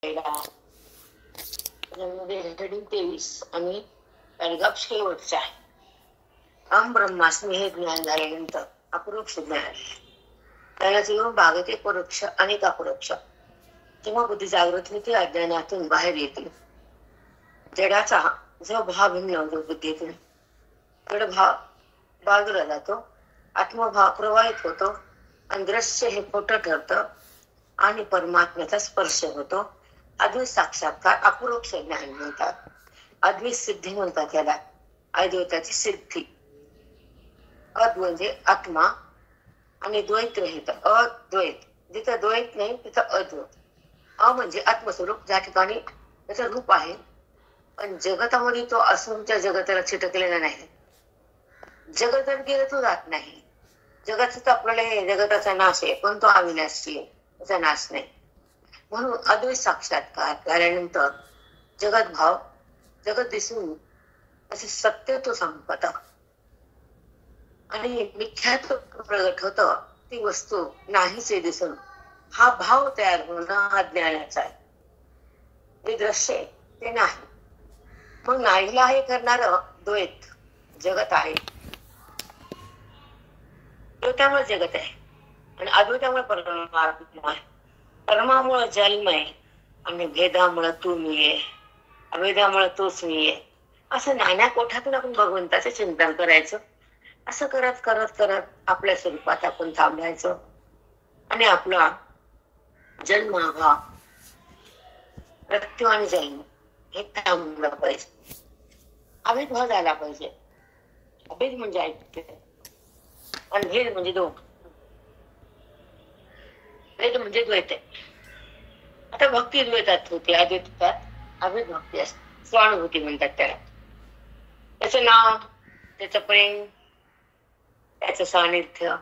Heading 23 आणि paragraph शेवटचा आहे. अहम ब्रह्मास्मी हे ज्ञान झाल्यानंतर अपरोक्ष ज्ञान त्यालाच येऊन बागेत परोक्ष आणि अपरोक्ष. जेव्हा बुद्धी जागृत होते अज्ञानातून बाहेर येते, जडाचा जो भाव भिन्न होतो बुद्धीतून, जड भाव बाजूला जातो, आत्मभाव प्रवाहित होतो आणि दृश्य हे खोटं ठरतं आणि परमात्म्याचा स्पर्श होतो. अद्वैत साक्षात्कार अपरोक्ष ज्ञान म्हणतात. अद्वैत सिद्धी म्हणतात त्याला. अद्वैताची सिद्धी. अद्वैत म्हणजे आत्मा आणि द्वैत रहित अद्वैत. जिथं द्वैत नाही तिथं अद्वैत. अ म्हणजे आत्मस्वरूप, ज्या ठिकाणी त्याचं रूप आहे पण जगतामध्ये तो असून त्या जगताला चिटकलेला नाही. जगतात गेलं तो जात नाही. जगाचा आपल्याला जगताचा नाश आहे पण तो अविनाशी आहे, त्याचा नाश नाही. म्हणून अद्वैत साक्षात्कार झाल्यानंतर जगत भाव जगत दिसून असे सत्य तो संपत आणि मिथ्यात्व प्रगट होत. ती वस्तू नाहीचे दिसून हा भाव तयार होणं हा ज्ञानाचा आहे. ते दृश्य ते नाही. मग नाहीला हे करणार द्वैत जगत आहे. द्वैतामुळे जगत आहे आणि अद्वैतामुळे परमात्मा आहे. कर्मामुळे जन्म आहे आणि भेदामुळे तू मी आहे, अभेदामुळे तूच मी आहे. असं नाना कोठातून आपण भगवंताचं चिंतन करायचं. असं करत करत करत आपल्या स्वरूपात आपण थांबायचं आणि आपला जन्माभाव मृत्यू आणि जन्म हे थांबलं पाहिजे. अभेद भाव झाला पाहिजे. अभेद म्हणजे ऐकते आणि भेद म्हणजे दोन. भेद म्हणजे द्वैत आहे. आता भक्ती द्वैतात होती, अद्वैतात अभेद भक्ती असते. स्वानुभूती म्हणतात त्याला. त्याचं नाव, त्याचं प्रेम, त्याचं सानिध्य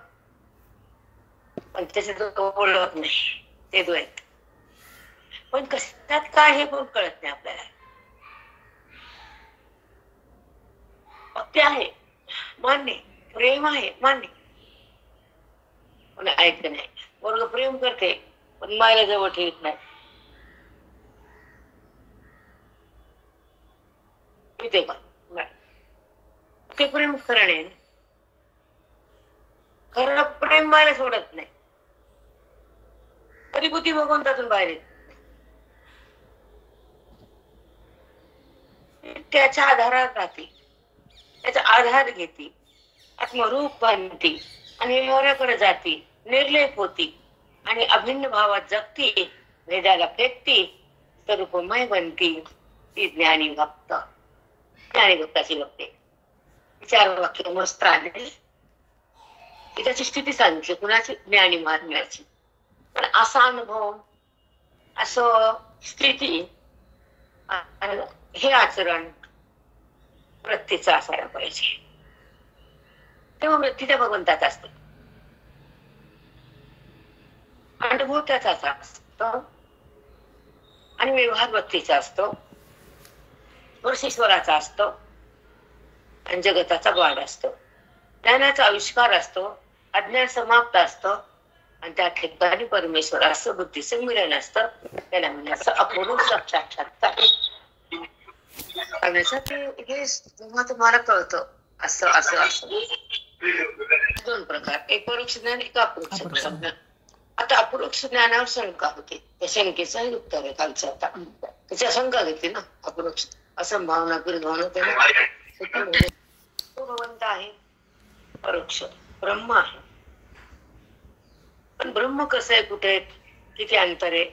पण त्याचं ओळख नाही, ते द्वैत. पण कशात काय हे पण कळत नाही आपल्याला. भक्ती आहे मान्य, प्रेम आहे मान्य, पण ऐकत नाही. वर्ग प्रेम करते पण मायला जवळ ठेवत नाही. इथे पण ते प्रेम खरं नाही. खरं प्रेम मायला सोडत नाही. तरी बुद्धी भगवंतातून बाहेर येत. त्याच्या आधारात राहते, त्याचा आधार घेते, आत्मरूप बांधते आणि व्यवहाराकडे जाते, निर्लेप होती आणि अभिन्न भावात जगती, भेदाला फेकती, स्वरूपमय बनती. ती ज्ञानी भक्त. ज्ञानी भक्ताची भक्ती. विचार वाक्य मस्त आले. त्याची स्थिती सांगितली कुणाची? ज्ञानी महात्म्याची. पण असा अनुभव, असं स्थिती, हे आचरण वृत्तीचं असायला पाहिजे. तेव्हा वृत्ती त्या भगवंतात असते. अनुभव त्याचाच असतो आणि व्यवहार वृत्तीचा असतो, ईश्वराचा असतो आणि जगताचा वाढ असतो. ज्ञानाचा आविष्कार असतो, अज्ञान समाप्त असतो आणि त्या ठिकाणी परमेश्वर असं बुद्धीचं मिलन असतं. त्याला म्हणजे असं अपूर्व साक्षात्कार करण्यासाठी हे जेव्हा तुम्हाला कळतं असं असं असं दोन प्रकार, एक परोक्ष ज्ञान, एक अपरोक्ष ज्ञान. आता अपरोक्ष ज्ञानावर शंका होती. त्या शंकेचं उत्तर आहे खालचं. आता त्याची शंका घेतली ना अपरोक्ष असंभावना भावना त्याला तो भगवंत आहे. परोक्ष ब्रह्म आहे. पण ब्रह्म कसं आहे, कुठे, किती अंतर आहे,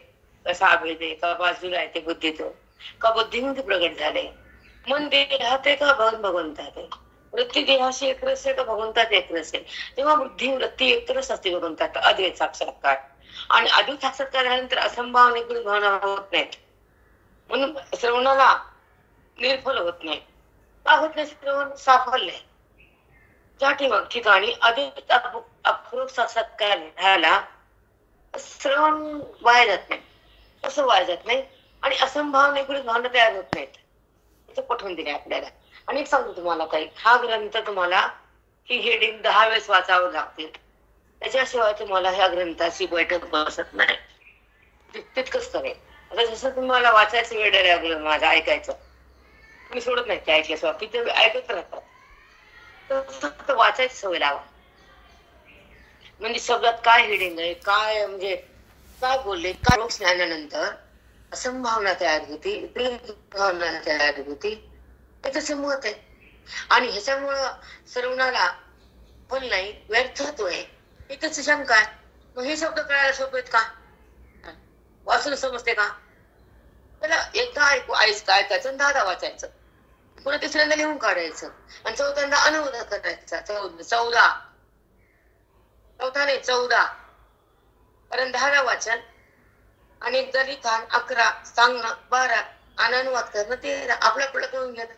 कसा अभेद आहे, का बाजूला आहे ते बुद्धीतून, का बुद्धीमध्ये प्रगट झाले, मन देहात आहे का भगवंतात आहे, वृत्ती देहाशी एकरस आहे का भगवंतात एकरस आहे. तेव्हा बुद्धी वृत्ती एकरस असते भगवंतात. अद्वैत साक्षात्कार आणि अद्वैत साक्षात्कार झाल्यानंतर असंभाव निगुण भावना होत नाहीत. म्हणून श्रवणाला निर्फल होत नाही. का होत नाही? श्रवण साफल्य. ज्या ठिकाणी अद्वैत अपरोक्ष साक्षात्कार झाला, श्रवण वाया जात नाही. असं वाया जात नाही आणि असंभाव निगुण भावना तयार होत नाहीत. त्याचं पठवून दिले आपल्याला. आणि एक सांगतो तुम्हाला काही, हा ग्रंथ तुम्हाला ही हेडिंग 10 वेळेस वाचावं लागतील. त्याच्याशिवाय तुम्हाला ह्या ग्रंथाची बैठक बसत नाही. तितकंच करेल. आता जसं तुम्हाला वाचायचं वेळ लागलं माझं ऐकायचं, तुम्ही सोडत नाही ते ऐकल्याशिवाय, किती ऐकत राहतात. तर फक्त वाचायची सवय लावा. म्हणजे शब्दात काय हिडिंग आहे, काय म्हणजे काय बोलले, काय रोग स्नानानंतर असंभावना तयार होती, भावना तयार होती, त्याचं मत आहे. आणि ह्याच्यामुळं श्रवणाला फल नाही, व्यर्थत्व आहे, एकच शंका आहे. मग हे शब्द कळायला सोपे आहेत का? वाचून समजते का? त्याला एकदा ऐकायचं आणि 10दा वाचायचं, पुन्हा तिसऱ्यांदा लिहून काढायचं आणि चौथ्यांदा अनुवाद करायचा. 14 नाही 14, कारण 10दा वाचन आणि एकदा लिखाण, 11 सांगणं, 12 आणि अनुवाद करणं, 13 आपल्या आपलं करून घेणं.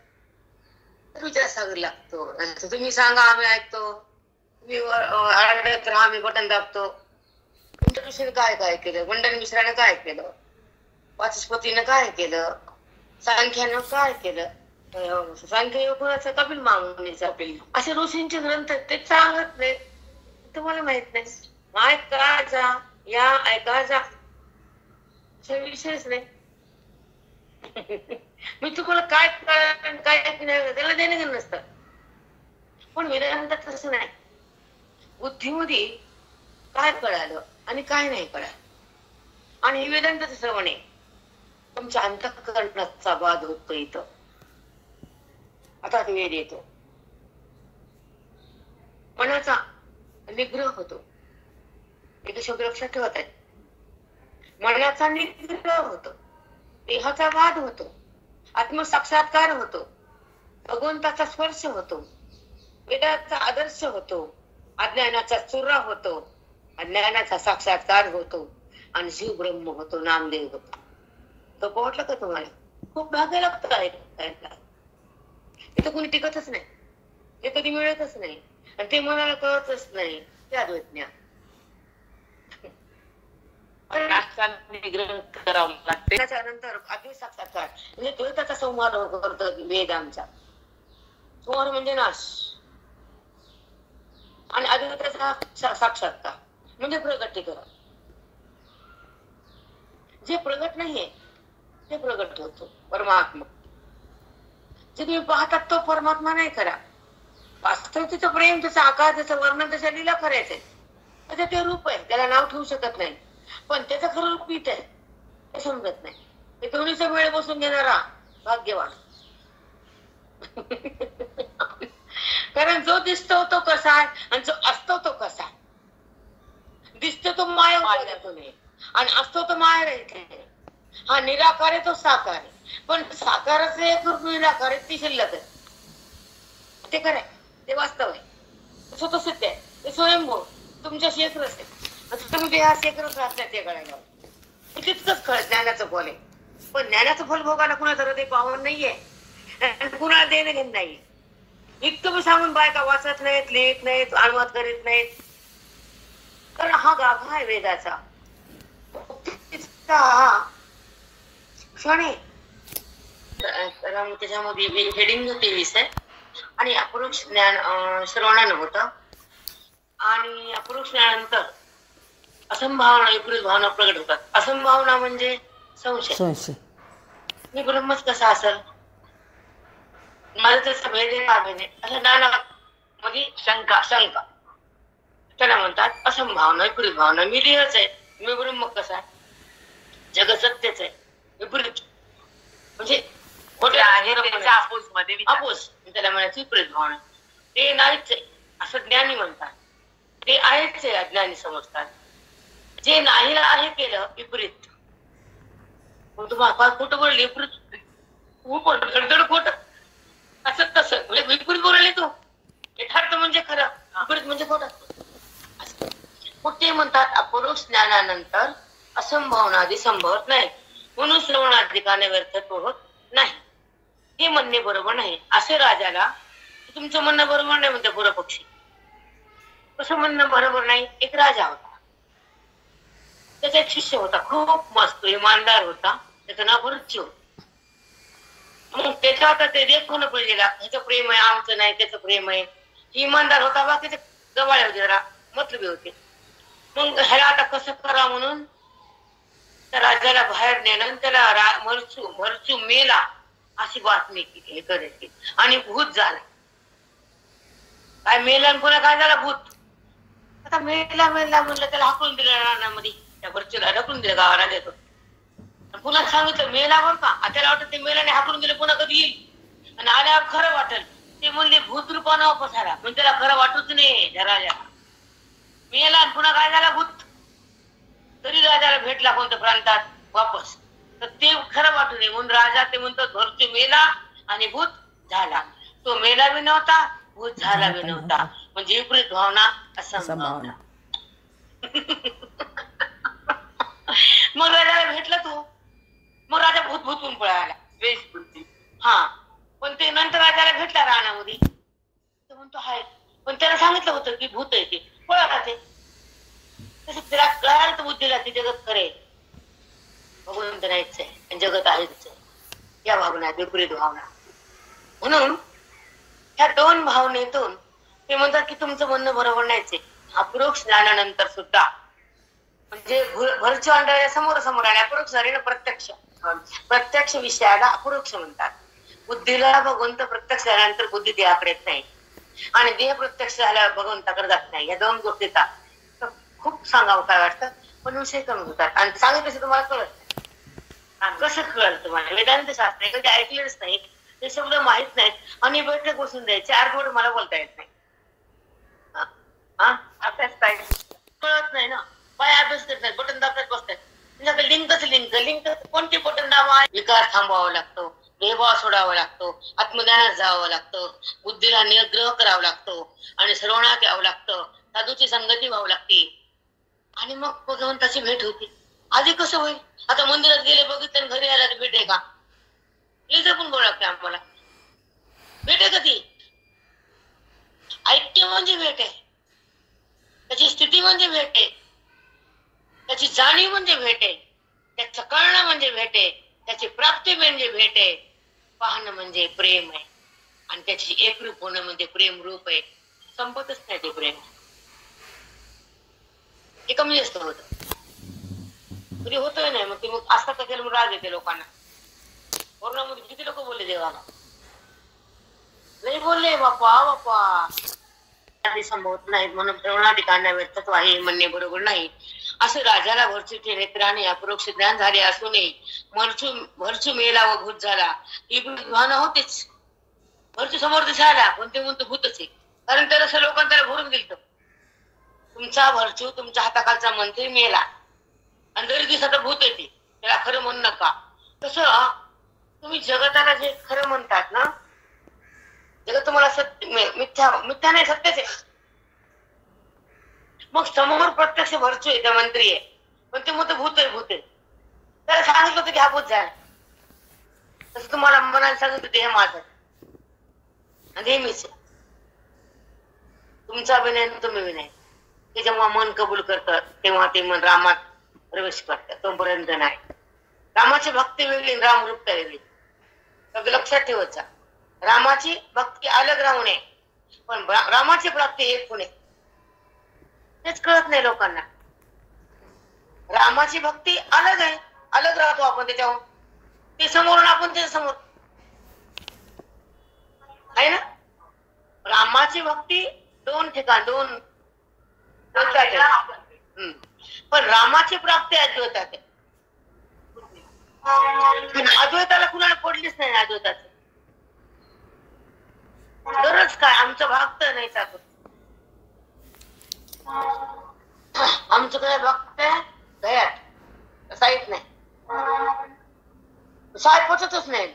तर विचार सागर लागतो. तुम्ही सांगा आम्ही ऐकतो, तुम्ही आरडत राहा आम्ही बटन दाबतो. तुमच्या ऋषीने काय काय केलं, मंडन मिश्राने काय केलं, वाचस्पतीनं काय केलं, सांख्यानं काय केलं, सांख्य योगाचं कपिल मामुनीचा असे ऋषींचे ग्रंथ ते सांगत नाही, तुम्हाला माहित नाही. ऐका जा, या ऐका जा, विषयच नाही. मी तुम्हाला काय कळलं काय त्याला देणं घेणं नसतं. पण वेदांतात तसं नाही. बुद्धीमध्ये काय कळालं आणि काय नाही कळालं, आणि हे वेदांताचं श्रवण आहे. तुमच्या अंतःकरणाचा वाद होतो इथं. आता वेद येतो, मनाचा निग्रह होतो. एक शब्द लक्षात ठेवत आहे, मनाचा निग्रह होतो, देहाचा वाद होतो, आत्मसाक्षात्कार होतो, भगवंताचा स्पर्श होतो, वेदाचा आदर्श होतो, अज्ञानाचा चुरा होतो, अज्ञानाचा साक्षात्कार होतो, आणि जीव ब्रह्म होतो, नामदेव होतो. तो वाटलं का तुम्हाला? खूप भाग्य लागतं ऐकायला. इथं कोणी टिकतच नाही, ते कधी मिळतच नाही, आणि ते मनाला कळतच नाही. ते अद्वैत ज्ञान त्याच्यानंतर अद्वैत साक्षात्कार म्हणजे द्वैताचा संहार करतो वेद आमचा. संहार म्हणजे नाश, आणि अद्वैताचा साक्षात्कार म्हणजे प्रगटीकरण. जे प्रगट नाहीये ते प्रगट होतो परमात्मा. जे तुम्ही पाहतात तो परमात्मा नाही खरा. वास्तव तिचं प्रेम, त्याचा आकार, त्याचं वर्णन, त्याच्या लीला करायचंय, त्याचं ते रूप आहे, त्याला नाव ठेवू शकत नाही. पण त्याचं खरं रूप इथं आहे, ते समजत नाही. ते दोन्हीचा वेळ बसून घेणारा भाग्यवान. कारण जो दिसतो तो कसा आहे आणि जो असतो तो कसा. दिसतो तो माया आहे आणि असतो तो माया राहते. हा निराकार आहे, तो साकार आहे. पण साकाराचं एक रूप निराकार आहे, ती शिल्लक आहे. ते खरं आहे, ते वास्तव आहे, स्वतः सत्य आहे, ते स्वयंभू तुमच्याशी एकरच आहे. तुम्ही देहाशी एकरच राहत नाही, ते कळायला तितकंच खरं ज्ञानाचं फल आहे. पण ज्ञानाचं फल भोगायला कुणाचं हृदय पावन नाहीये, कुणाला देणं घेणं नाही. इतकं सांगून बायका वाचत नाहीत, लिहित नाहीत, अनुवाद करीत नाहीत. कारण हा गाभा आहे वेदाचा, हा क्षण आहे. त्याच्यामध्ये हेडिंग 23 आहे, आणि अपरोक्ष ज्ञान श्रवणानं होतं. आणि अपरोक्ष ज्ञानानंतर असंभावना विपरीत भावना प्रगट होतात. असंभावना म्हणजे संशय. मी ब्रह्मच कसा असेल, माझं त्याचा भेद आहे असं नाना मध्ये शंका त्याला म्हणतात असंभावना विपरीत भावना. मी देहच आहे, मी ब्रह्म कसा, जग सत्यच आहे, विपरीत म्हणजे अपोज त्याला म्हणायचं विपरीत भावना. ते नाहीच आहे असं ज्ञानी म्हणतात, ते आहेच आहे अज्ञानी समजतात. जे नाही आहे केलं विपरीत, तुम्हाला खोटं बोलले विपरीत, धडधड खोट असं तसं म्हणजे विपरीत बोलले तो. यथार्थ म्हणजे खरं, विपरीत म्हणजे खोटं. मग ते म्हणतात अपरोक्ष ज्ञानानंतर असंभावनादी संभवत नाही, म्हणून श्रवणाधिकाने व्यर्थत्व होत नाही. हे म्हणणे बरोबर नाही. असे राजाला तुमचं म्हणणं बरोबर नाही म्हणते पूर्वपक्षी. कसं म्हणणं बरोबर नाही? एक राजा होता, त्याचा एक शिष्य होता, खूप मस्त इमानदार होता, त्याचं नाव भृत्य होतं. मग त्याच्या आता ते देखवणं पाहिजे, ह्याचं प्रेम आहे आमचं नाही, त्याचं प्रेम आहे. इमानदार होता, बाकीचे गवाळे होते, जरा मतलबी होते. मग ह्याला आता कसं करा म्हणून त्या राजाला बाहेर नेलं आणि त्याला भरचू मेला अशी बातमी केली करायची आणि भूत झाला. काय मेला आणि पुन्हा काय झाला भूत. आता मेला म्हणलं त्याला हाकलून दिलं रानामध्ये, त्या भरचूला ढकलून दिलं गावाला देतो. पुन्हा सांगितलं मेला बरं का. त्याला वाटत ते मेल्याने हाकलून दिलं पुन्हा कधी येईल आणि आल्यावर खरं वाटेल. ते म्हणले भूत रूपानं वापस आला पण त्याला खरं वाटूच नाही. त्या राजाला मेला आणि पुन्हा काय झाला भूत. तरी राजाला भेटला कोणत्या प्रांतात वापस, तर ते खरं वाटू नये म्हणून राजा ते म्हणतात भरचू मेला आणि भूत झाला. तो मेला बी नव्हता भूत झाला बी नव्हता, म्हणजे विपरीत भावना असंभावना. मग राजाला भेटला तो, मग राजा भूत भूतून पळाला वेशभूती. हा पण ते नंतर राजाला भेटला रानामध्ये, तो म्हणतो हाय, पण त्याला सांगितलं होतं की भूत आहे ते, पळाला ते. तसं त्याला कळालं तर बुद्धीला ते जगत खरे भगवंत नाहीच आहे आणि जगत आहेच आहे, या भावना विपरीत भावना. म्हणून ह्या दोन भावनेतून ते म्हणतात की तुमचं म्हणणं बरोबर नाहीच आहे. अपरोक्ष ज्ञानानंतर सुद्धा म्हणजे भरचू अंडळ्या समोर समोर आल्या अपरोक्ष झाले ना प्रत्यक्ष विषयाला अपरोक्ष म्हणतात. बुद्धीला भगवंत प्रत्यक्ष झाल्यानंतर बुद्धी देहाकडे येत नाही आणि देह प्रत्यक्ष झाल्यावर भगवंताकडे जात नाही. या दोन गोष्टीचा खूप सांगावं काय वाटतं पण विषय कमी होतात आणि सांगितलं तुम्हाला कळत नाही. कसं कळलं तुम्हाला? वेदांत शास्त्र कधी ऐकलेच नाही, ते शब्द माहित नाहीत आणि बैठक बसून द्यायचे 4 बोट मला बोलता येत नाही. अभ्यास काय कळत नाही ना, पाय अभ्यास करत नाही, बटन दाबत बसतात. म्हणजे लिंक कोणते बटन दाबा? विकार थांबवावा लागतो, देहभाव सोडावा लागतो, आत्मज्ञानात जावं लागतं, बुद्धीला निग्रह करावा लागतो आणि श्रवणात यावं लागतं, साधूची संगती व्हावी लागते आणि मग भगवंताची भेट होती. आधी कसं होईल? आता मंदिरात गेले बघितलं घरी आला तर भेट आहे का? हे पण बोला लागते आम्हाला. भेट आहे कधी? ऐक्य म्हणजे भेट आहे, त्याची स्थिती म्हणजे भेट आहे, त्याची जाणीव म्हणजे भेट आहे, त्याचं कळणं म्हणजे भेट आहे, त्याची प्राप्ती म्हणजे भेट आहे, पाहणं म्हणजे प्रेम आहे आणि त्याची एकरूप होणं म्हणजे प्रेम रूप आहे. संपतच नाही ते प्रेम, हे कमी जास्त होत कधी होतोय नाही. मग ते मग असतात तर मग राग येते लोकांना. कोरोनामध्ये किती लोक बोलले देवाला, नाही बोलले बाप्पा संभवत नाहीत म्हणून प्रेरणाधिकांना व्यर्थत्व आहे म्हणणे बरोबर नाही. असं राजाला भरचूचे नेत्राने अपरोक्ष ज्ञान झाले असूनही भरचू मेला व भूत झाला ही भावना होतेच. भरचू समोर दिसायला पण ते म्हणतो भूतच आहे, कारण त्याला सर्व लोकांना त्याला भरून दिलं. तुमचा भरचू तुमच्या हाताखालचा मंत्री मेला आणि जरी दिसत भूत येते त्याला खरं म्हणू नका. तसं तुम्ही जगताला जे खरं म्हणतात ना, जगत तुम्हाला सत्य मिथ्या नाही सत्यच आहे. मग समोर प्रत्यक्ष भरचू आहे, त्या मंत्री आहे, पण ते मग भूत आहे. त्याला सांगितलं होतं की हा भूत झाला. तसं तुम्हाला मनाला सांगितलं ते हे माझं आणि हे मीच आहे. तुमचा विनय तुम्ही विनय. ते जेव्हा मन कबूल करतात तेव्हा ते मन रामात प्रवेश करतात, तोपर्यंत नाही. रामाची भक्ती वेगळी, रामरूपता वेगळी. लक्षात ठेवायचा, रामाची भक्ती अलग राहू नये पण रामाची प्राप्ती एक होणे तेच कळत नाही लोकांना. रामाची भक्ती अलग आहे, अलग राहतो आपण त्याच्याहून, ते समोरून आपण त्याच्या समोर आहे ना. रामाची भक्ती दोन ठिकाण दोन पण रामाची प्राप्ती अद्वैतात आहे. अद्वैताला कुणाला पडलीच नाही. अद्वैताचं गरज काय? आमचा भाग तर नाही चालत. आमचं काय भक्त दयात साईत नाही, साईत पचतच नाही.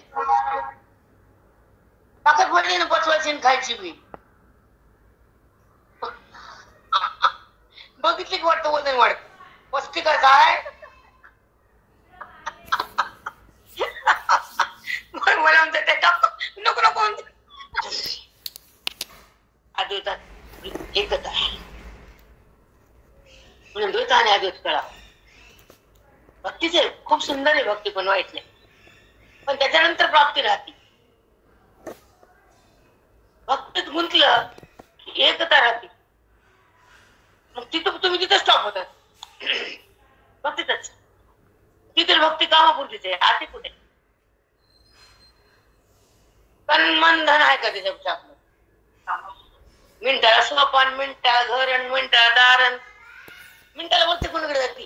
ताकद पडली ना पचवायची खायची बी. बघितली की वाटतं वजन वाढत पौष्टिक काय मला म्हणतात ते नको नको. अद्वैतात एकच आहे म्हणून द्वैत आणि अद्वैत कळा. भक्तीचे खूप सुंदर आहे भक्ती, पण वाईट नाही, पण त्याच्यानंतर प्राप्ती राहते. भक्तीत गुंतलं की एकता राहते, मग तिथं तुम्ही तिथं स्टॉप होतात भक्तीतच. ती तर भक्ती कामापुरतीच आहे, आती कुठे? पण मन धन आहे का त्याच्यापेक्षा आपलं? मिनिटाला सोपान, मिनिटाला घर, मिनिटाला दारण, मिनिटाला वरती कोणीकडे जाते?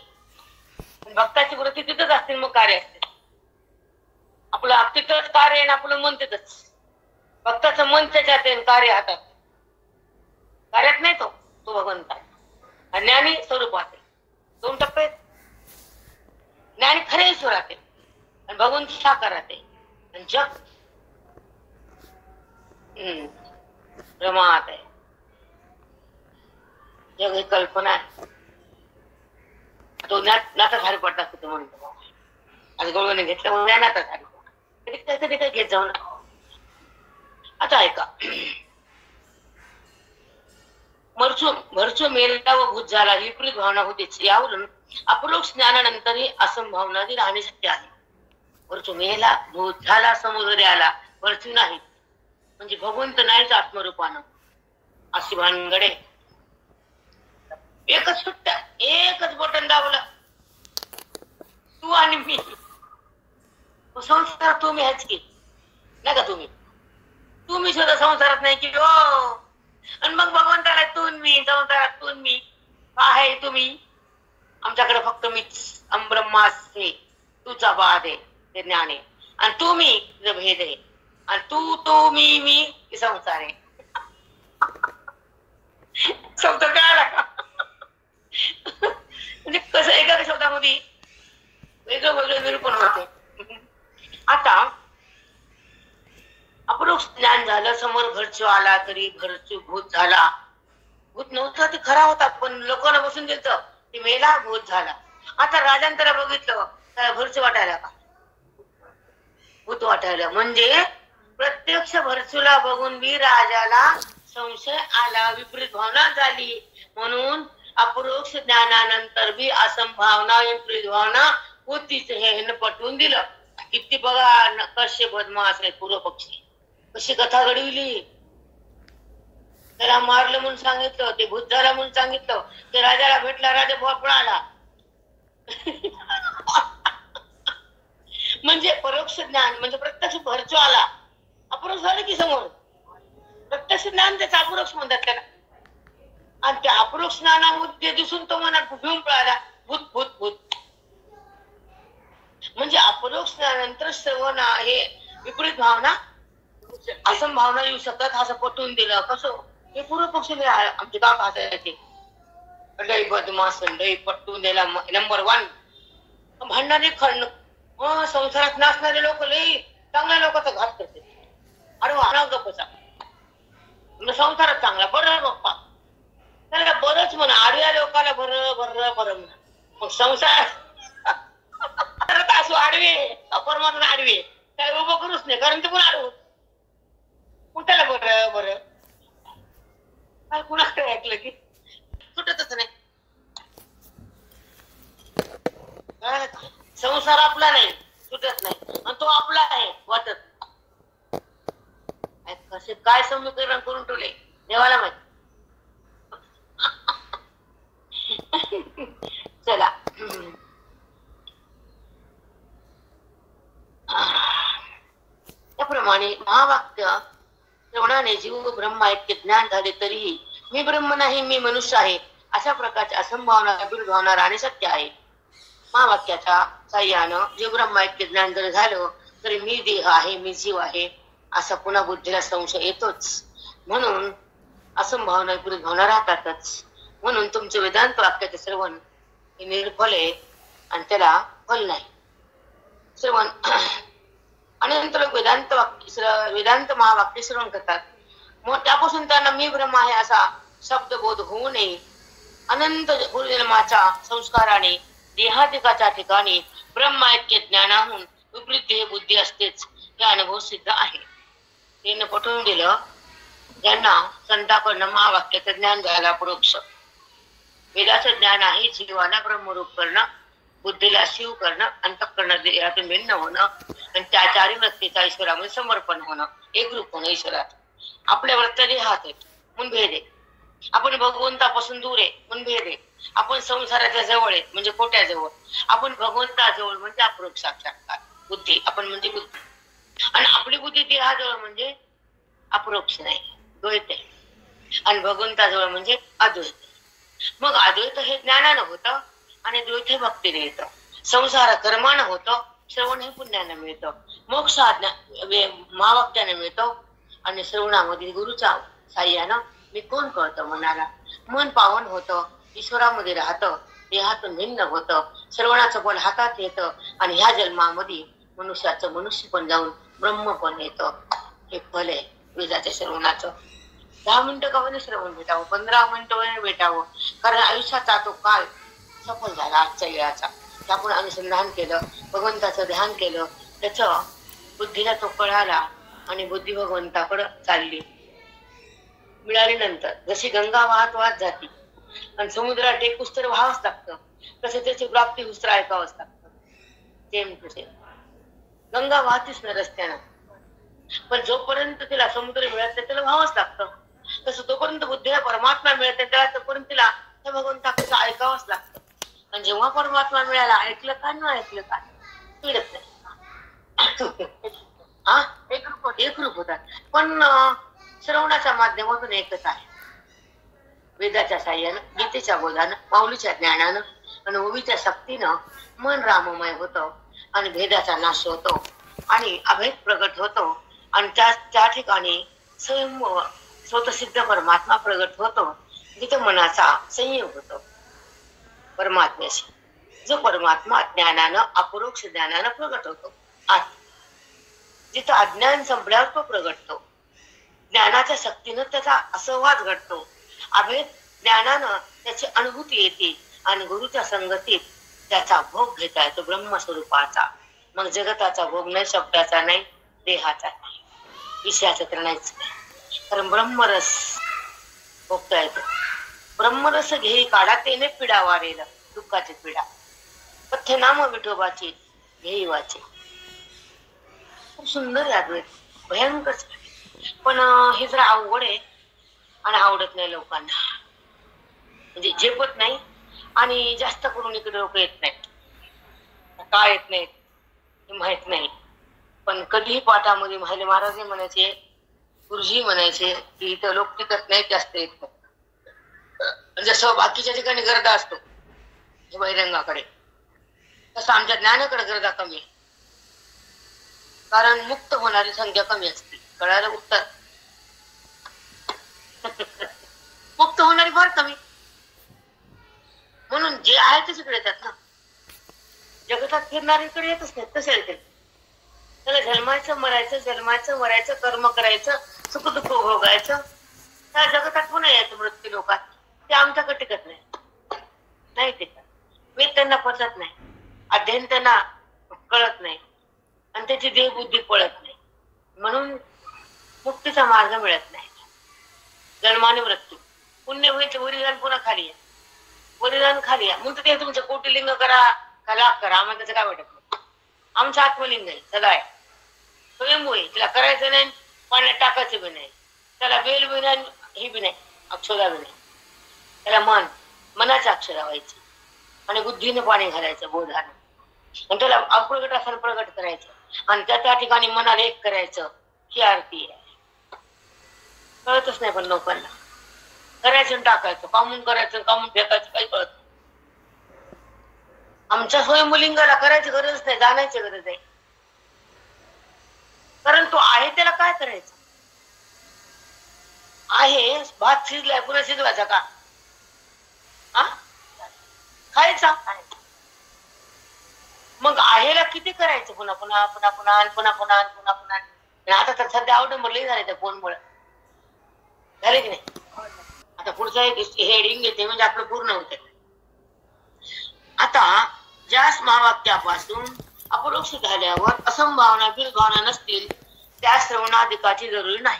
भक्ताची वृत्ती तिथंच असते, मग कार्य असते आपलं. तिथंच कार्य आहे, आपलं मन तिथंच. भक्ताचं मन त्याच्यात आहे, कार्य हातात. कार्यात नाही तो भगवंत आहे. ज्ञानी स्वरूपात आहे. 2 टप्पे आहेत. ज्ञानी खरे ईश्वरात आहे आणि भगवंत साकारात आहे आणि जग भ्रमात आहे. जग ही कल्पना आहे. तो नाता भारी पडतात तिथे म्हणतो. आज गवळीने घेतलं नाता भारी पडतात. कधी काय घेत जाऊ ना. आता ऐका, भरचो मेला व भूत झाला, विपरीत भावना होतीच. यावरून अपरोक्ष ज्ञानानंतरही असंभावनादी राहणे शक्य आहे. भरचो मेला, भूत झाला, समुद्र आला, भरचू नाही म्हणजे भगवंत नाहीच आत्मरूपानं, अशी भानगडे. एकच सुट्ट्या, एकच बटन दाबलं, तू आणि मी. संसार तुम्ही ह्याच की नाही का? तुम्ही सुद्धा संसारात नाही की हो. आणि मग भगवंताला तून मी, संसारात तून मी आहे तुम्ही. आमच्याकडे फक्त मीच, ब्रह्मास्मी, तुझा बाद आहे ते ज्ञान आहे. आणि तू मी भेद आहे. आणि तू मी संसार आहे. शब्द कळाला का? म्हणजे कसं एका शब्दामध्ये वेगळं वेगळं निरूपण होते. आता अपरोक्ष ज्ञान झालं, समोर घरचो आला तरी घरचो भूत झाला. भूत नव्हता ते खरा होता, पण लोकांना बसून दिलत ते मेला, भूत झाला. आता राजांतरा बघितलं त्याला भरच वाटायला का? भूत वाटायला. म्हणजे प्रत्यक्ष भरचूला बघून बी राजाला संशय आला, विपरीत भावना झाली. म्हणून अपरोक्ष ज्ञानानंतर बी असंभावना, विपरीत भावना होतीच. हे पटवून दिलं. किती बघा कसे बदमाश आहे पूर्व पक्षी, कशी कथा घडविली. त्याला मारलं म्हणून सांगितलं, ते भूत झाला म्हणून सांगितलं, ते राजाला भेटला, राजा पळाला. म्हणजे परोक्ष ज्ञान म्हणजे प्रत्यक्ष भरचो आला, अपरोक्ष झालं की समोर. प्रत्यक्ष ज्ञान त्याचं अपरोक्ष म्हणतात त्याला. आणि त्या अपरोक्ष ज्ञानामध्ये दिसून तो मनात घेऊन पळाला, भूत भूत भूत. म्हणजे अपरोक्ष ज्ञानानंतर श्रवण आहे, विपरीत भावना असं भावना येऊ शकतात, असं पटवून दिलं. कसं हे पूर्व पक्षी आमचे गाव हसायचे, लई बदमाश, लई पटवून दिला. नंबर 1 भांडणारे खंड, संसारात नाचणारे लोक लई चांगल्या लोकांचा घात करते. अरे वा गप्पचा संसारात चांगला बरं बाप्पा, त्याला बरंच म्हणा. आडव्या लोकाला बरं बरं बरं म्हणा. मग संसार असो आडवे, अपरमात्मा आडवे, त्याला उभं करूच नाही, कारण ते पण आडवं. मग त्याला बरं बरं काय कुणाकडे ऐकलं की सुटतच नाही. संसार आपला नाही, सुटत नाही, आणि तो आपला आहे वाटत. कसे काय समीकरण करून ठेवले देवाला माहिती. चला त्याप्रमाणे महावाक्य श्रवणाने जीव ब्रह्म ऐक्य ज्ञान झाले तरीही मी ब्रह्म नाही, मी मनुष्य आहे, अशा प्रकारची असंभावना भावना राहणे शक्य आहे. महावाक्याच्या साह्यानं जीव ब्रह्म ऐक्य ज्ञान जर झालं तरी मी देह आहे, मी जीव आहे, असा पुन्हा बुद्धीला संशय येतोच. म्हणून असंभावना भावना राहतातच. म्हणून तुमचे वेदांत वाक्याचे श्रवण हे निर्फल आहे आणि त्याला फल नाही. श्रवण अनंत लोक वेदांत महावाक्य श्रवण करतात, मग त्यापासून त्यांना मी ब्रह्म आहे असा शब्दबोध होऊ नये. अनंत पूर्वजन्माच्या संस्काराने देहाधिकाच्या ठिकाणी ब्रह्म ऐक्य ज्ञानाहून विपरीत देह बुद्धी असतेच, हे अनुभव सिद्ध आहे. त्याने पटवून दिलं ज्यांना संताकडनं महावाक्याचं ज्ञान झालं. अपरोक्ष वेदाचं ज्ञान आहे जीवाला ब्रह्मरूप करणं, बुद्धीला शिव करणं, अंतःकरण यातून भिन्न होणं आणि त्या चारी वृत्तीचा ईश्वरामध्ये समर्पण होणं, एकरूप होणं ईश्वरात. आपल्या वृत्ताने हात आहेत म्हणून भेद आहे. आपण भगवंतापासून दूर आहे पण भेद आहे. आपण संसाराच्या जवळ आहे म्हणजे खोट्याजवळ. आपण भगवंताजवळ म्हणजे अप्रोक्ष साक्षात्कार. बुद्धी आपण म्हणजे बुद्धी, आणि आपली बुद्धी देहाजवळ म्हणजे अप्रोक्ष नाही, द्वैत आहे. आणि भगवंताजवळ म्हणजे अद्वैत. मग अद्वैत हे ज्ञानानं होतं आणि द्वैत हे भक्तीने येतं. संसार कर्मानं होतं, श्रवण हे पुण्यानं मिळतं. मोक्ष महावाक्याने मिळतो आणि श्रवणामध्ये गुरुच्या साह्यानं मी कोण कळतं मनाला. मन पावन होतं, ईश्वरामध्ये राहतं, देहातून भिन्न होतं, श्रवणाचं बल हातात येतं आणि ह्या जन्मामध्ये मनुष्याचं मनुष्य पण जाऊन ब्रह्म पण येतं. हे फल आहे वेदाच्या श्रवणाचं. 10 मिनिटं का होईना श्रवण भेटावं, 15 मिनिटं होईना भेटावं, कारण आयुष्याचा तो काळ सफल झाला आजच्या वेळाचा. आपण अनुसंधान केलं, भगवंताचं ध्यान केलं, त्याचं बुद्धीला तो कळाला आणि बुद्धी भगवंताकडे चालली. मिळाल्यानंतर जशी गंगा वाहत वाहत जाते आणि समुद्रात टेकूस तर व्हावंच लागतं, तसे त्याची प्राप्ती हुस्तर ऐकावंच लागतं. सेम टू सेम गंगा वाहतीच ना रस्त्यानं, पण जोपर्यंत तिला समुद्र मिळत नाही त्याला व्हावंच लागतं. तसं तोपर्यंत बुद्धीला परमात्मा मिळत नाही त्याला तोपर्यंत तिला त्या भगवंताचं ऐकावंच लागतं. आणि जेव्हा परमात्मा मिळाला, ऐकलं का न ऐकलं का मिळत नाही. हा एक रूप होतात, पण श्रवणाच्या माध्यमातून एकच आहे. वेदाच्या साह्यानं, गीतेच्या बोधानं, माऊलीच्या ज्ञानानं आणि ओवीच्या शक्तीनं मन राममय होतं आणि भेदाचा नाश होतो आणि अभेद प्रगट होतो आणि त्या ठिकाणी स्वतःसिद्ध परमात्मा प्रगट होतो, जिथे मनाचा संयोग होतो परमात्म्याशी. जो परमात्मा ज्ञानानं, अपरोक्ष ज्ञानानं प्रगट होतो. जिथं अज्ञान संपल्यावर तो प्रगटतो, ज्ञानाच्या शक्तीनं त्याचा असंवाद घडतो, अभेद ज्ञानानं त्याची अनुभूती येते आणि गुरुच्या संगतीत त्याचा भोग घेता येतो ब्रह्मस्वरूपाचा. मग जगताचा भोग नाही, शब्दाचा नाही, देहाचा नाही, विषयाचा तर नाहीच, कारण ब्रह्मरस भोगता येतो. ब्रह्मरस घेई काढा तेने पिढा वारेल, दुःखाची पिढा पथ्य नाम विठोबाची घेई वाचे. खूप सुंदर अद्वैत, भयंकर. पण हे जरा अवघड आहे आणि आवडत नाही लोकांना, म्हणजे झेपत नाही आणि जास्त करून इकडे लोक येत नाहीत. का येत नाहीत हे माहित नाही, पण कधीही पाठामध्ये महाले महाराज म्हणायचे, गुरुजी म्हणायचे की इथं लोक टिकत नाही, जास्त येत नाही. जसं बाकीच्या ठिकाणी गर्दा असतो बहिरंगाकडे, तसं आमच्या ज्ञानाकडे गर्दा कमी आहे, कारण मुक्त होणारी संख्या कमी असते. कळायला उत्तर मुक्त होणारी फार कमी, म्हणून जे आहे ते तिकडे येतात ना. जगतात फिरणाऱ्यांकडे येतच नाही, तसे येते. त्याला जन्मायचं मरायचं, जन्मायचं मरायचं, कर्म करायचं, सुख दुःख भोगायचं, त्या जगतात पुन्हा यायचं मृत्यू लोकात. ते आमच्याकडे टिकत नाही टिकत. वेद त्यांना पचत नाही, अध्ययन त्यांना कळत नाही आणि त्याची देहबुद्धी पळत नाही, म्हणून मुक्तीचा मार्ग मिळत नाही. जन्माने मृत्यू, पुण्य होईल वरिदान पुन्हा खाली आहे, वरिदान खाली आहे म्हणून ते तुमचं कोटिलिंग करा का लाभ करा, आम्हाला त्याचं काय वाटत नाही. आमचं आत्मलिंग आहे, सदा आहे, स्वयंभू आहे, तिला करायचं नाही, पाण्यात टाकायचं बी नाही, त्याला बेल बी नाही, ही बी नाही, अक्षरा बी नाही. त्याला मनाच्या अक्षरा व्हायची आणि बुद्धीने पाणी घालायचं बोधानं, आणि त्याला अप्रगट असं प्रगट करायचं आणि त्या ठिकाणी मनाला एक करायचं. ही आरती आहे. कळतच नाही पण लोकांना, करायचं टाकायचं, कामून करायचं, कामून फेकायचं, काही कळत नाही. आमच्या स्वयंलिंगाला करायची गरज नाही, जाण्याची गरज आहे, कारण तो आहे त्याला काय करायचं आहे. भात शिजलाय पुन्हा शिजवायचा का? खायचा. मग आहेला किती करायचं पुन्हा पुन्हा पुन्हा पुन्हा पुन्हा पुन्हा पुन्हा पुन्हा. आता तर सध्या अवडंबरले झाले त्या फोनमुळे, झाले की नाही. आता पुढचा एक हेडिंग येते म्हणजे आपलं पूर्ण होते. आता ज्या महावाक्यापासून अपरोक्ष झाल्यावर असंभावना भावना नसतील त्या श्रवणाधिकाची जरुरी नाही.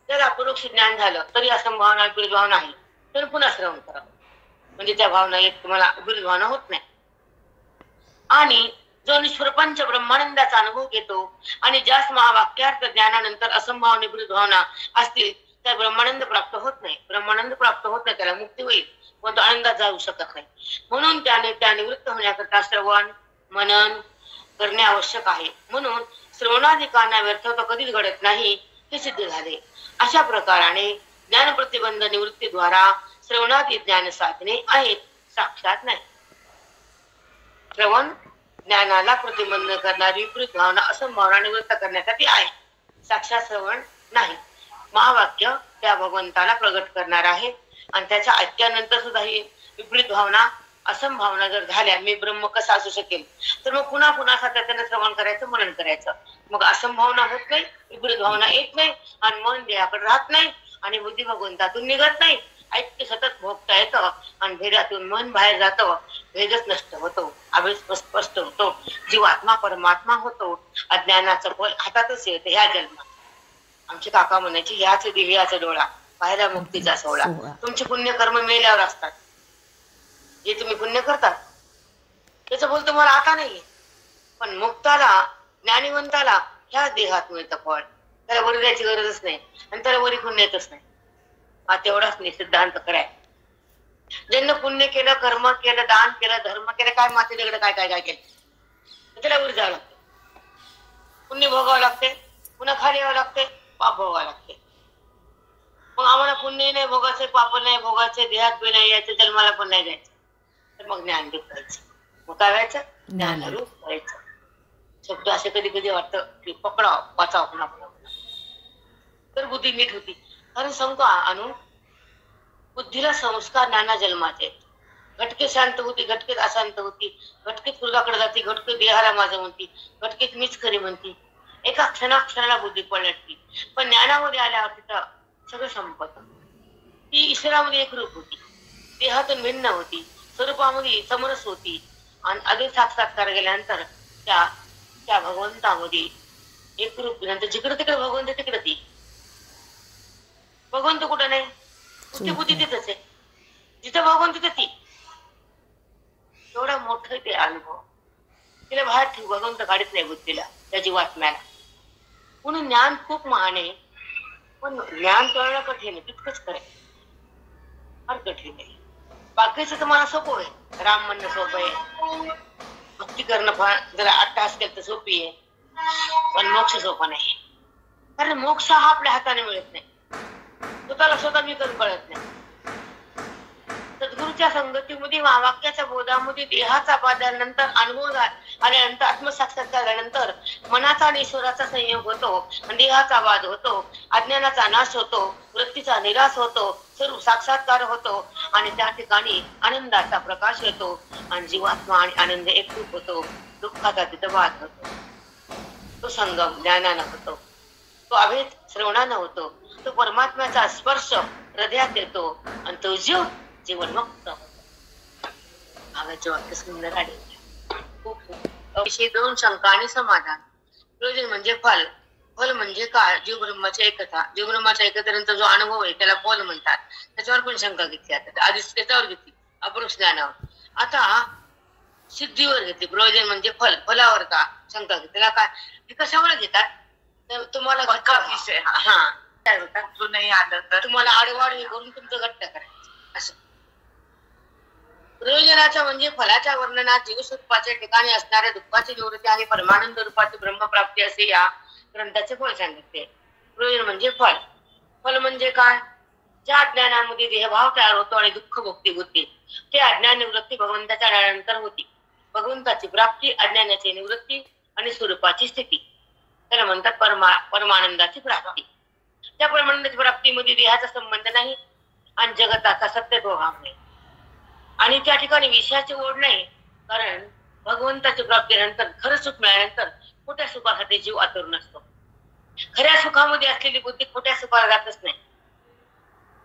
जर अपरोक्ष ज्ञान झालं तरी असंभावना भावना नाही तर पुन्हा श्रवण करावं, म्हणजे त्या भावना एक तुम्हाला भावना होत नाही. आणि जो निष्फळ पंच ब्रह्मानंदाचा अनुभव घेतो आणि ज्यास महावाक्यार्थ ज्ञानानंतर असंभावना भावना असतील त्या ब्रह्मानंद प्राप्त होत नाही. ब्रह्मानंद प्राप्त होत नाही, त्याला मुक्ती होईल पण तो आनंदात जाऊ शकत नाही. म्हणून त्याने त्या निवृत्त होण्याकरता श्रवण मनन करणे आवश्यक आहे. म्हणून श्रवणाधिकांना व्यर्थता कधीच घडत नाही हे सिद्ध झाले. अशा प्रकाराने ज्ञान प्रतिबंध निवृत्तीद्वारा श्रवणादी ज्ञान साधने आहेत, साक्षात नाही. श्रवण ज्ञानाला प्रतिबंध करणारी विपरीत भावना असंभावना निवृत्त करण्यासाठी आहे, साक्षात श्रवण नाही. महावाक्य त्या भगवंताला प्रगट करणार आहे आणि त्याच्या ऐक्यानंतर सुद्धा ही विपरीत भावना असंभावना जर झाल्या, मी ब्रह्म कसा असू शकेल, तर मग पुन्हा पुन्हा सातत्याने श्रवण करायचं, मनन करायचं. मग असंभावना होत नाही, विपरीत भावना येत नाही आणि मन देहाकडे राहत नाही आणि बुद्धी भगवंतातून निघत नाही. ऐक्य सतत भोगता येतं आणि भेदातून मन बाहेर जातं, भेदच नष्ट होतो, अभेद स्पष्ट होतो, जीवात्मा परमात्मा होतो. अज्ञानाचं फळ हातातच येतं. ह्या जन्मात आमचे काका म्हणायचे, ह्याच दिव्याचा डोळा पाहिला मुक्तीचा सोहळा. तुमचे पुण्यकर्म मेल्यावर असतात, जे तुम्ही पुण्य करतात त्याचं बोल तुम्हाला आता नाहीये, पण मुक्ताला ज्ञानीवंताला ह्या देहात मिळतं फळ. त्याला वर द्यायची गरजच नाही आणि त्याला वरी पुण्य येतच नाही. हा तेवढाच सिद्धांत कराय. ज्यांनी पुण्य केलं, कर्म केलं, दान केलं, धर्म केलं, काय माते दगड काय काय काय केलं, त्याला वर जावं लागते, पुण्य भोगावं लागते, पुन्हा खाली यावं लागते, पाप भोगावं लागते. मग आम्हाला पुण्य नाही भोगायचे, पाप नाही भोगायचे, देहात बी नाही यायचं, जन्माला पण नाही जायचं, तर मग ज्ञान करायचं. मग काय व्हायचं? ज्ञानरूप व्हायचं. शब्द असे कधी कधी वाटतं की पकडाव वाचाव पुन्हा पुन्हा, तर बुद्धी नीट होती. कारण सांगतो आणून बुद्धीला संस्कार नाना जन्माचे. घटके शांत होती, घटकेत अशांत होती, घटकेत पूर्वाकडे जाते, घटके देहाला माझं म्हणती, घटकेत मीच खरी म्हणती. एका क्षणाला बुद्धी पलटती. पण ज्ञानामध्ये आल्यावर तिथं सगळं संपत. ती ईश्वरामध्ये एक रूप होती, देहातून भिन्न होती, स्वरूपामध्ये समरस होती आणि अधिक साक्षात्कार गेल्यानंतर त्या भगवंतामध्ये एक रूप. नंतर जिकडे तिकडे भगवंत तिकडे ती भगवंत कुठं नाही, बुद्धी बुद्धी तिथंच आहे, जिथं भगवंत तिथे ती. एवढा मोठं ते अनुभव. तिला बाहेर ठेव, भगवंत काढत नाही बुद्धीला, त्या जीवात्म्याला. म्हणून ज्ञान खूप महान आहे, पण ज्ञान कळणं कठीण आहे, तितकंच करायचं फार कठीण आहे. बाकीचं तुम्हाला सोपं आहे, राम म्हणणं सोपं आहे, भक्ती करणं फार जरा 8 तास केलं तर सोपी आहे, पण मोक्ष सोपा नाही. कारण मोक्ष हा आपल्या हाताने मिळत नाही, स्वतः मी करून कळत नाही. सद्गुरूच्या संगतीमध्ये, महावाक्याच्या बोधामध्ये, देहाचा बाधानंतर अनुभव आल्यानंतर, आत्मसाक्षात्कार झाल्यानंतर मनाचा आणि ईश्वराचा संयोग होतो आणि देहाचा वाद होतो, अज्ञानाचा नाश होतो, वृत्तीचा निराश होतो, सर्व साक्षात्कार होतो आणि त्या ठिकाणी आनंदाचा प्रकाश येतो आणि जीवात्मा आणि आनंद एकरूप होतो. दुःखाचा तिथं वाद होतो, तो संगम ज्ञानानं होतो, तो अभेद श्रवणानं होतो, तो परमात्म्याचा स्पर्श हृदयात येतो आणि तो जीव जीवनमुक्त होतो. भागाचे वाक्य सुंदर आहे. विषयी 2 शंका आणि समाधान. प्रयोजन म्हणजे फल. फल म्हणजे काय? जीव ब्रह्माची एकता. जीव ब्रह्माच्या एकतेनंतर जो अनुभव आहे त्याला फल म्हणतात. त्याच्यावर पण शंका घेतली आता. आधी त्याच्यावर घेतली अपरोक्ष ज्ञानावर, आता सिद्धीवर घेतली. प्रयोजन म्हणजे फल, फलावर का शंका घेतली? त्याला काय, हे कशावर घेतात? तुम्हाला विषय हा काय होता, जो नाही आलं तर तुम्हाला आडवाड करून तुमचं घट्ट करायचं असं. प्रयोजनाच्या म्हणजे फलाच्या वर्णनात जीवस्वरूपाच्या ठिकाणी असणाऱ्या दुःखाची निवृत्ती आणि परमानंद रूपाची ब्रह्मप्राप्ती असे या ग्रंथाचे फळ सांगितले. प्रयोजन म्हणजे फल. फल म्हणजे काय? ज्या अज्ञानामध्ये देहभाव तयार होतो आणि दुःख भोगती होती, ते अज्ञान निवृत्ती भगवंताच्या आल्यानंतर होती. भगवंताची प्राप्ती, अज्ञानाची निवृत्ती आणि स्वरूपाची स्थिती, त्याला म्हणतात परमानंदाची प्राप्ती. त्या परमानंदाची प्राप्तीमध्ये देहाचा संबंध नाही आणि जगताचा सत्यत्व भाव नाही आणि त्या ठिकाणी विषयाची ओढ नाही. कारण भगवंताची प्राप्तीनंतर, खरं सुख मिळाल्यानंतर खोट्या सुखासाठी जीव आतुर नसतो. खऱ्या सुखामध्ये असलेली बुद्धी खोट्या सुखाला जातच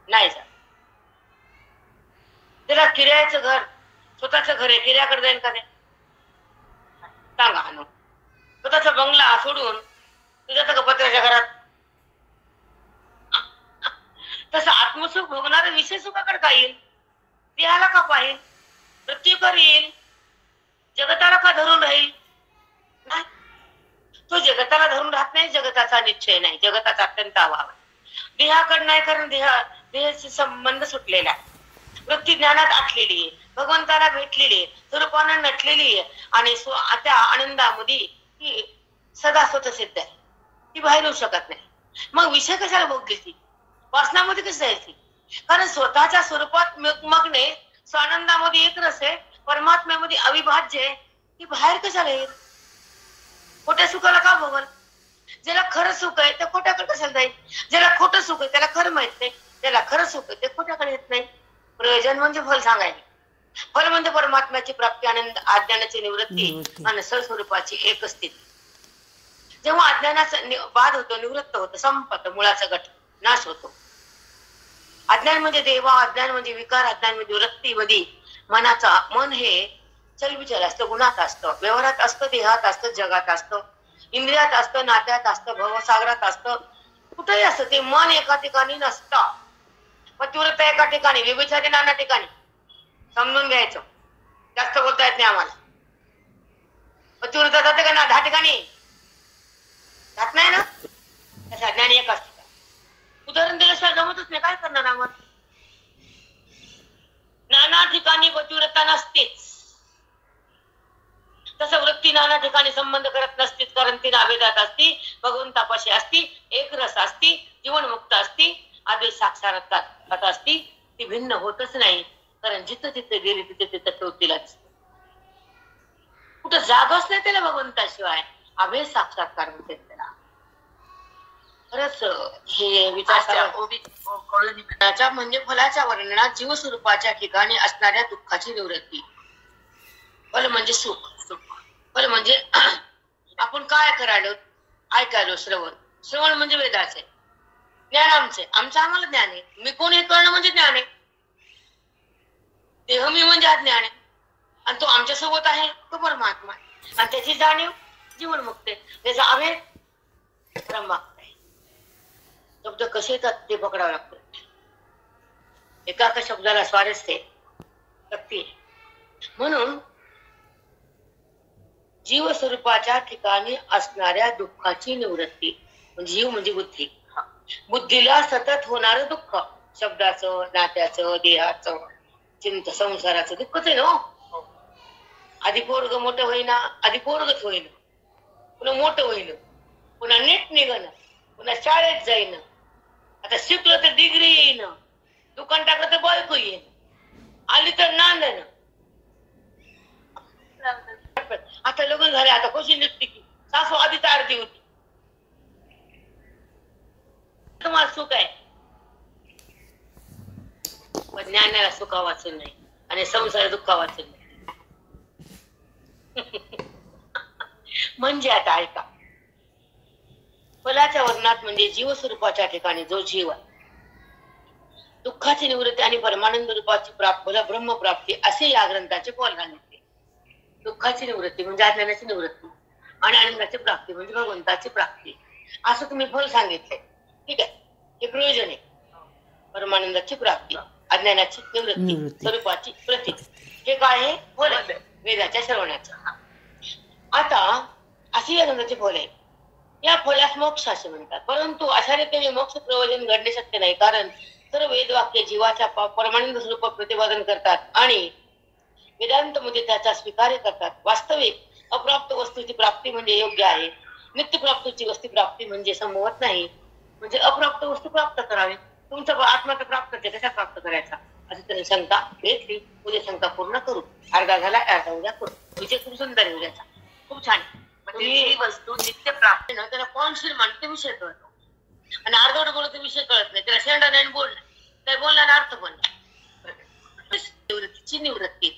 नाही जात. त्याला किरायाचं घर, स्वतःचं घर आहे, किरायाकडे जाईल का ते सांगा? आणू स्वतःचा बंगला सोडून तुझ्या का पत्र्याच्या घरात? तसं आत्मसुख भोगणारा विषय सुखाकडे का येईल? देहाला का पाहिल? मृत्यूकर येईल? जगताला का धरून राहील? नाही, तो जगताला धरून राहत नाही. जगताचा निश्चय नाही, जगताचा अत्यंत अभाव आहे. देहाकडे नाही, कारण देहाशी संबंध सुटलेला आहे. वृत्ती ज्ञानात आटलेली आहे, भगवंताला भेटलेली आहे, स्वरूपानं नटलेली आहे आणि त्या आनंदामध्ये ती सदा स्वतः सिद्ध आहे, ती बाहेर येऊ शकत नाही. मग विषय कशाला भोगली ती? वासनामध्ये कशी जायची? कारण स्वतःच्या स्वरूपात मग्ने स्वानंदामध्ये एक रस आहे, परमात्म्यामध्ये अविभाज्य आहे, ती बाहेर कशाला येईल? खोट्या सुखाला का भोगल? ज्याला खरं सुख आहे त्या खोट्याकडे कशाला जाईल? ज्याला खोटं सुख आहे त्याला खरं माहित नाही, ज्याला खरं सुख आहे ते खोट्याकडे येत नाही. प्रयोजन म्हणजे फल सांगायला. फल म्हणजे परमात्म्याची प्राप्ती, आनंद, अज्ञानाची निवृत्ती आणि स्वस्वरूपाची एक स्थिती. जेव्हा अज्ञानाचा बाद होतो, निवृत्त होतो, संपत, मुळाचा गट नाश होतो. अज्ञान म्हणजे देवा, अज्ञान म्हणजे विकार, अज्ञान म्हणजे वृत्तीमध्ये मन हे चलबिचल असतं, गुणात असतं, व्यवहारात असतं, देहात असतं, जगात असतं, इंद्रियात असतं, नात्यात असतं, भवसागरात असतं, कुठेही असतं. ते मन एका ठिकाणी नसतं. पतिव्रता एका ठिकाणी, व्यभिचारी नाना ठिकाणी. समजून घ्यायचं, जास्त बोलता येत नाही आम्हाला. पतिव्रता जाते का ना 10 ठिकाणी? जात नाही ना. तसं ज्ञान एकाच ठिकाणी. उदाहरण दिल्याशिवाय जमतच नाही, काय करणार आम्हाला? नाना ठिकाणी पतिव्रता नसतेच, तसं वृत्ती नाना ठिकाणी संबंध करत नसतीच, कारण ती नावेदात असती, भगवंतापाशी असती, एक रस असती, जीवनमुक्त असती, आदेश साक्षात्कार असती. ती भिन्न होतच नाही, कारण जिथं तिथं गेली तिथे तिथं ठेवतीलच. कुठं जागच नाही त्याला भगवंताशिवाय. अभेद साक्षात्कार म्हणते त्याला. खरंच हे विचाराच्या म्हणजे फलाच्या वर्णनात जीवस्वरूपाच्या ठिकाणी असणाऱ्या दुःखाची निवृत्ती. फल म्हणजे सुख, फल म्हणजे आपण काय करायलो, ऐकायलो. श्रवण म्हणजे वेदाचे ज्ञान, आमचं आम्हाला ज्ञान आहे. मी कोण हे कळणं म्हणजे ज्ञान आहे. देह मी म्हणजे अज्ञान आहे, आणि तो आमच्या सोबत आहे, तो परमात्मा आहे, आणि त्याची जाणीव जीवनमुक्त आहे. त्याचा अभेद ब्रह्माक्त आहे. शब्द कसे येतात ते पकडावं लागतं. एका शब्दाला स्वारस्य शक्ती. म्हणून जीव स्वरूपाच्या ठिकाणी असणाऱ्या दुःखाची निवृत्ती. जीव म्हणजे बुद्धी. बुद्धीला सतत होणार दुःख, शब्दाचं, नात्याचं, देहाचं, संसाराचं दुःखच आहे ना. आधी पोरग मोठं होईना, आधी पोरगच होईना, पुन्हा मोठं होईन, पुन्हा नेट निघणं, पुन्हा शाळेत जाईन, आता शिकलो तर डिग्री येईन, दुकान टाकलं तर बायको येईन, आली तर नांदन. आता लग्न झाले, आता कशी निघते की सासू आधीच अर्धी होती. तुम्हाला सुख आहे, पण ज्ञानाला सुखा वाचून नाही आणि संसार दुःखा वाचून नाही. म्हणजे आता ऐका, फलाच्या वर्णात म्हणजे जीवस्वरूपाच्या ठिकाणी जो जीव आहे, दुःखाची निवृत्ती आणि परमानंद रूपाची प्राप्ती, ब्रह्मप्राप्ती असे या ग्रंथाचे फल सांगितले. दुःखाची निवृत्ती म्हणजे अज्ञानाची निवृत्ती आणि आनंदाची प्राप्ती म्हणजे भगवंताची प्राप्ती, असं तुम्ही फल सांगितले. ठीक आहे, हे प्रयोजन आहे. परमानंदाची प्राप्ती, अज्ञानाची निवृत्ती, स्वरूपाची प्रती, हे काय आहे? फल आहे वेदाच्या श्रवणाचं. आता अशी या ग्रंथाचे फल आहे. या फलास मोक्ष असे म्हणतात. परंतु अशा रीतीने मोक्ष प्रयोजन घडणे शक्य नाही, कारण सर्व वेदवाक्य जीवाच्या परमानंद स्वरूप प्रतिपादन करतात आणि वेदांत मध्ये त्याचा स्वीकार करतात. वास्तविक अप्राप्त वस्तूची प्राप्ती म्हणजे योग्य आहे, नित्य प्राप्तीची वस्तू प्राप्ती म्हणजे संभवत नाही. म्हणजे अप्राप्त वस्तू प्राप्त करावी. तुमचा आत्मा तर प्राप्त आहे, कशा प्राप्त करायचा असं त्यांनी शंका घेतली. उद्या शंका पूर्ण करू, अर्धा झाला, अर्धा उद्या करू. विषय खूप सुंदर उद्याचा, खूप छान. म्हणजे ही वस्तू नित्य प्राप्ती ना, त्याला कॉन्शियल मानते विषय कळतो, आणि अर्धवट बोलतो विषय कळत नाही, त्याला शेंडा नाही बोल नाही, बोलण्याला अर्थ पण नाही. निवृत्तीची निवृत्ती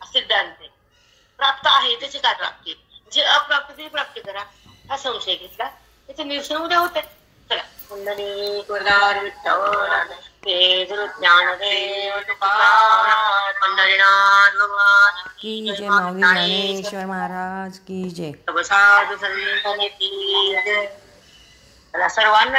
सिद्धांत प्राप्त आहे, त्याची काय प्राप्ती? जे अप्राप्त ते प्राप्ती करा, हा संशय घेतला, त्याचे निरसन उद्या होते. चला, कुंडली गुरुदार विठ्ठल ज्ञानदेव पंढरीनाथ भगवान की जय. माऊली ज्ञानेश्वर महाराज की जय. साधू संतांनी की जय. सर्वांना